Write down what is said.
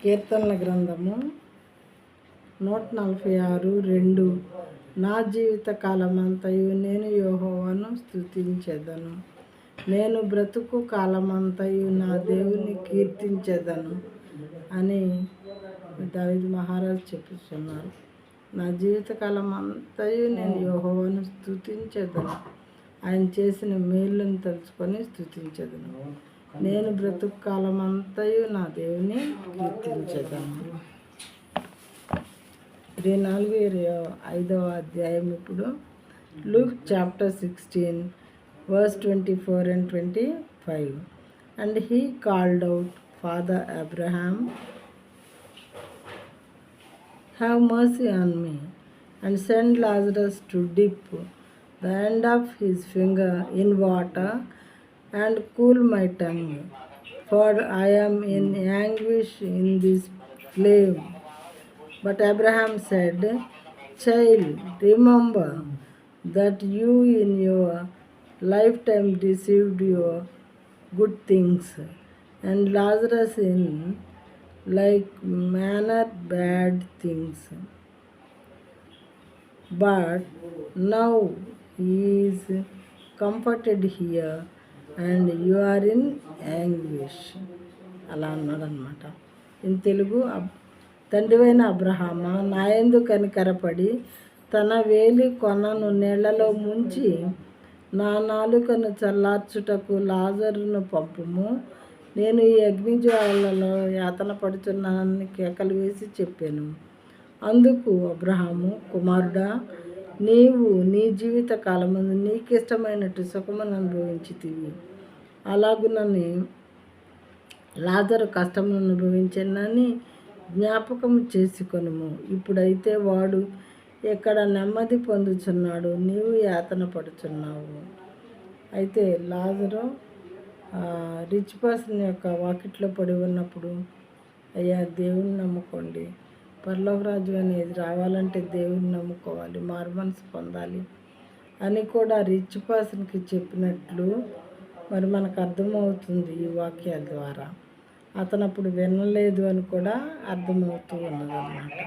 కీర్తనల గ్రంథము 146:2. నా జీవిత కాలమంతయు నేను యెహోవాను స్తుతించెదను. నేను బ్రతుకు కాలమంతయు నా దేవుని కీర్తించెదను అని దావీదు మహారాజు చెప్పుచున్నారు. నా జీవిత కాలమంతయు నేను యెహోవాను స్తుతించెదను. ఆయన చేసిన మేలును తలుచుకొని స్తుతించెదను. నేను బ్రతుకు కాలమంతయు నా దేవుని కీర్తించెదను. 24:5 అధ్యాయం. ఇప్పుడు Luke chapter 16 verse 24 and 25. And he called out, Father Abraham, have mercy on me, and send Lazarus to dip the end of his finger in water and cool my tongue, for I am in anguish in this flame. But Abraham said, Child, remember that you in your lifetime received your good things, and Lazarus in like manner bad things. But now he is comforted here, and you are in anguish. అలా అన్నాడనమాట. In Telugu, తండ్రివైన అబ్రహామా, నాయందు కనికరపడి తన వేలి కొనను నీళ్లలో ముంచి నా నాలుకను చల్లార్చుటకు లాజరును పంపుము. నేను ఈ అగ్నిజ్వాలలో యాతన పడుచున్నానని కేకలు వేసి చెప్పాను. అందుకు అబ్రహాము, కుమారుడా, నీవు నీ జీవిత కాలమందు నీకిష్టమైనట్టు సుఖమును అనుభవించితివి. అలాగునని లాజరు కష్టమును అనుభవించనని జ్ఞాపకం చేసుకొనుము. ఇప్పుడైతే వాడు ఇక్కడ నెమ్మది పొందుచున్నాడు, నీవు యాతన పడుచున్నావు. అయితే లాజరు రిచ్ పర్సన్ యొక్క వాకిట్లో పడి ఉన్నప్పుడు, అయ్యా దేవుని నమ్ముకోండి, పరలోక రాజ్యం అనేది రావాలంటే దేవుని నమ్ముకోవాలి, మారుమనసు పొందాలి అని కూడా రిచ్ పర్సన్కి చెప్పినట్లు మరి మనకు అర్థమవుతుంది ఈ వాక్యాల ద్వారా. అతను అప్పుడు వినలేదు అని కూడా అర్థమవుతూ ఉన్నదన్నమాట.